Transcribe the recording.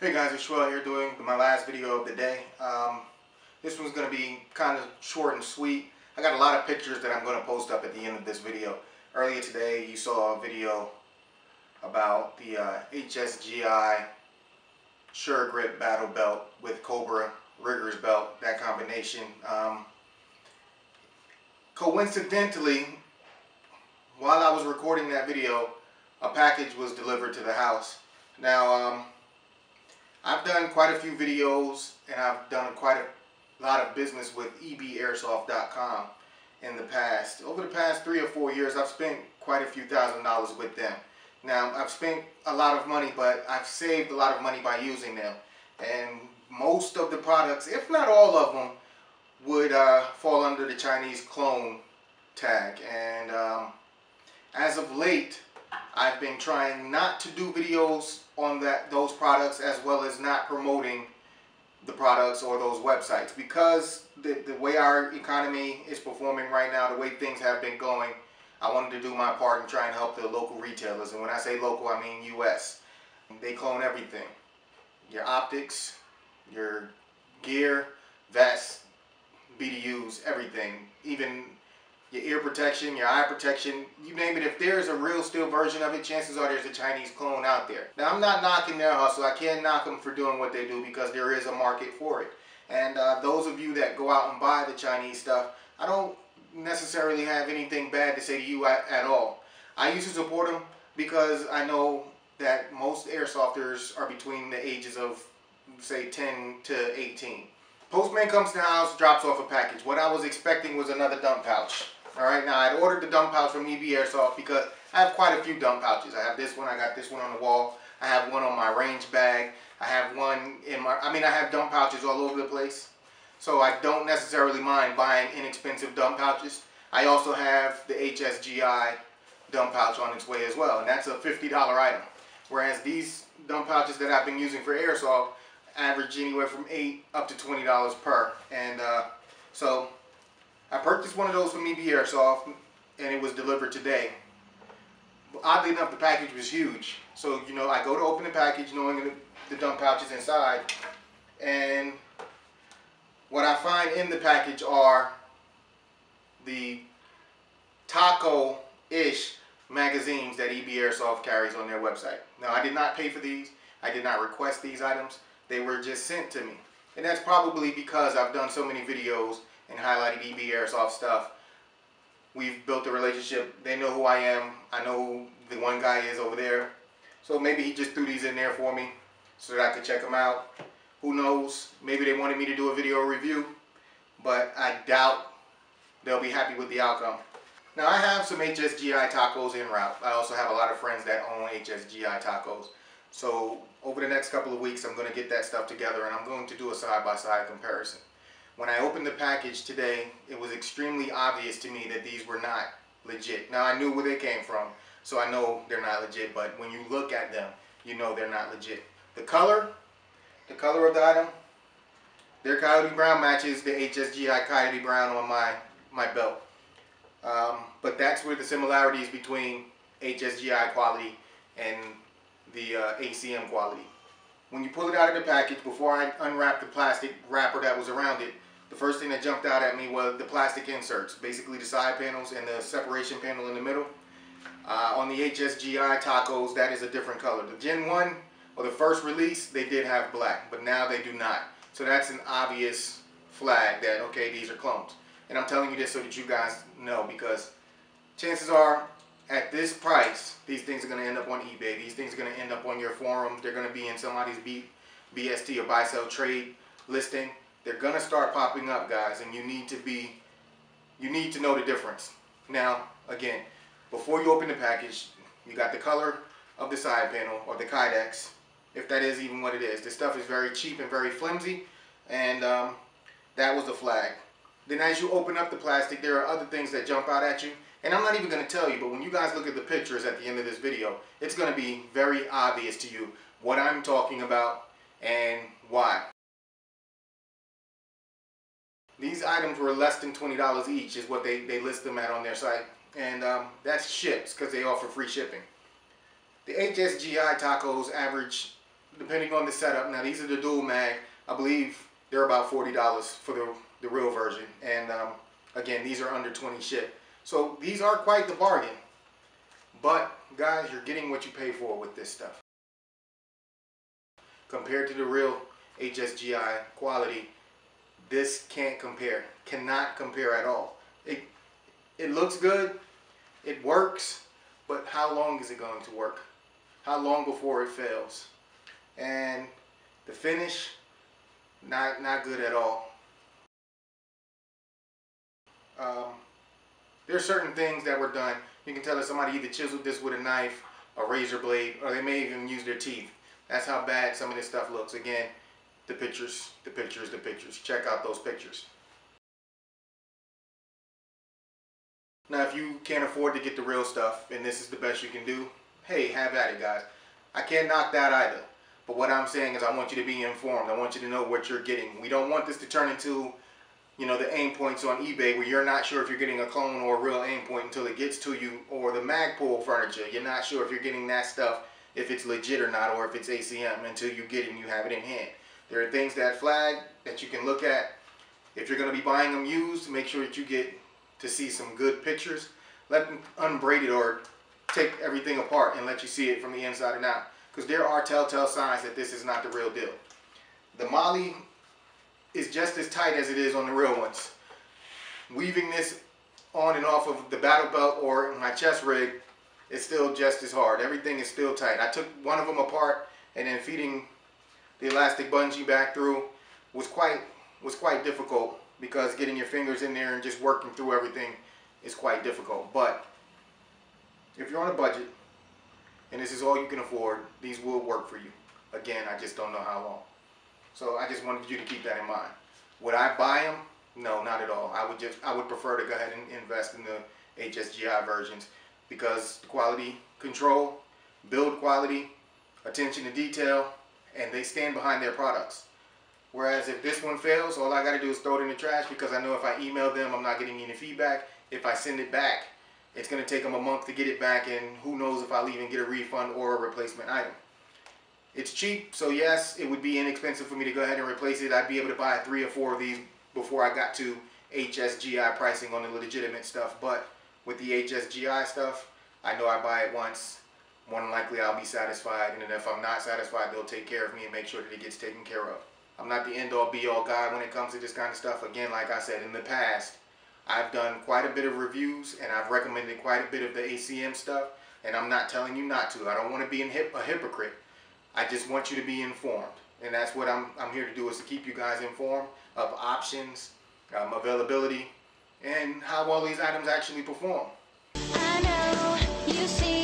Hey guys, it's Schwell here doing my last video of the day. This one's going to be kind of short and sweet. I got a lot of pictures that I'm going to post up at the end of this video. Earlier today you saw a video about the HSGI Sure Grip Battle Belt with Cobra Riggers Belt, that combination. Coincidentally, while I was recording that video, a package was delivered to the house. Now, I've done quite a few videos and I've done quite a lot of business with EBairsoft.com in the past. Over the past 3 or 4 years, I've spent quite a few $1,000s with them. Now, I've spent a lot of money, but I've saved a lot of money by using them. And most of the products, if not all of them, would fall under the Chinese clone tag. And as of late, I've been trying not to do videos on those products, as well as not promoting the products or those websites, because the way our economy is performing right now, the way things have been going, I wanted to do my part and try and help the local retailers. And when I say local, I mean US. They clone everything. Your optics, your gear, vests, BDUs, everything. Even your ear protection, your eye protection, you name it. If there's a real steel version of it, chances are there's a Chinese clone out there. Now, I'm not knocking their hustle. I can't knock them for doing what they do, because there is a market for it. And those of you that go out and buy the Chinese stuff, I don't necessarily have anything bad to say to you at all. I used to support them because I know that most airsofters are between the ages of, say, 10 to 18. Postman comes to the house, drops off a package. What I was expecting was another dump pouch. Alright, now I'd ordered the dump pouch from EBairsoft because I have quite a few dump pouches. I have this one, I got this one on the wall, I have one on my range bag, I have one in my, I have dump pouches all over the place. So I don't necessarily mind buying inexpensive dump pouches. I also have the HSGI dump pouch on its way as well, and that's a $50 item. Whereas these dump pouches that I've been using for airsoft average anywhere from $8 up to $20 per. And so I purchased one of those from EBairsoft, and it was delivered today. Oddly enough, the package was huge. So, you know, I go to open the package knowing the dump pouch is inside, and what I find in the package are the Taco-ish magazines that EBairsoft carries on their website. Now, I did not pay for these. I did not request these items. They were just sent to me. And that's probably because I've done so many videos and highlighted EBairsoft stuff. We've built a relationship. They know who I am. I know who the one guy is over there. So maybe he just threw these in there for me so that I could check them out. Who knows? Maybe they wanted me to do a video review, but I doubt they'll be happy with the outcome. Now, I have some HSGI Tacos en route. I also have a lot of friends that own HSGI Tacos. So over the next couple of weeks, I'm going to get that stuff together, and I'm going to do a side-by-side comparison. When I opened the package today, it was extremely obvious to me that these were not legit. Now, I knew where they came from, so I know they're not legit, but when you look at them, you know they're not legit. The color of the item, their Coyote Brown matches the HSGI Coyote Brown on my belt. But that's where the similarities between HSGI quality and the ACM quality. When you pull it out of the package, before I unwrapped the plastic wrapper that was around it, the first thing that jumped out at me was the plastic inserts, basically the side panels and the separation panel in the middle. On the HSGI Tacos, that is a different color. The Gen 1, or the first release, they did have black, but now they do not. So that's an obvious flag that, okay, these are clones. And I'm telling you this so that you guys know, because chances are, at this price, these things are going to end up on eBay. These things are going to end up on your forums. They're going to be in somebody's BST or buy sell trade listing. They're going to start popping up, guys, and you need to know the difference. Now, again, before you open the package, you got the color of the side panel, or the Kydex, if that is even what it is. This stuff is very cheap and very flimsy, and that was the flag. Then as you open up the plastic, there are other things that jump out at you. And I'm not even going to tell you, but when you guys look at the pictures at the end of this video, it's going to be very obvious to you what I'm talking about and why. These items were less than $20 each, is what they list them at on their site. And that's ships, because they offer free shipping. The HSGI tacos average depending on the setup. Now these are the dual mag. I believe they're about $40 for the real version. And again, these are under 20 ship. So these are quite the bargain. But guys, you're getting what you pay for with this stuff. Compared to the real HSGI quality, this can't compare. Cannot compare at all. It looks good. It works. But how long is it going to work? How long before it fails? And the finish, not good at all. There are certain things that were done. You can tell that somebody either chiseled this with a knife, a razor blade, or they may even use their teeth. That's how bad some of this stuff looks. Again, the pictures, the pictures, the pictures. Check out those pictures. Now, if you can't afford to get the real stuff and this is the best you can do, hey, have at it, guys. I can't knock that either. But what I'm saying is I want you to be informed. I want you to know what you're getting. We don't want this to turn into, you know, the aim points on eBay where you're not sure if you're getting a clone or a real aim point until it gets to you, or the Magpul furniture. You're not sure if you're getting that stuff, if it's legit or not, or if it's ACM until you get it and you have it in hand. There are things that flag that you can look at. If you're going to be buying them used, make sure that you get to see some good pictures. Let them unbraid it or take everything apart and let you see it from the inside and out. Because there are telltale signs that this is not the real deal. The Molly is just as tight as it is on the real ones. Weaving this on and off of the battle belt or my chest rig is still just as hard. Everything is still tight. I took one of them apart, and then feeding the elastic bungee back through was quite difficult, because getting your fingers in there and just working through everything is quite difficult. But if you're on a budget and this is all you can afford, these will work for you. Again, I just don't know how long. So I just wanted you to keep that in mind. Would I buy them? No, not at all. I would prefer to go ahead and invest in the HSGI versions, because the quality control, build quality, attention to detail, and they stand behind their products. Whereas if this one fails, all I got to do is throw it in the trash, because I know if I email them, I'm not getting any feedback. If I send it back, it's going to take them a month to get it back, and who knows if I'll even get a refund or a replacement item. It's cheap, so yes, it would be inexpensive for me to go ahead and replace it. I'd be able to buy 3 or 4 of these before I got to HSGI pricing on the legitimate stuff. But with the HSGI stuff, I know I buy it once. More than likely I'll be satisfied, and then if I'm not satisfied, they'll take care of me and make sure that it gets taken care of. I'm not the end-all be-all guy when it comes to this kind of stuff. Again, like I said, in the past, I've done quite a bit of reviews, and I've recommended quite a bit of the ACM stuff, and I'm not telling you not to. I don't want to be a hypocrite. I just want you to be informed, and that's what I'm here to do, is to keep you guys informed of options, availability, and how all these items actually perform. I know you see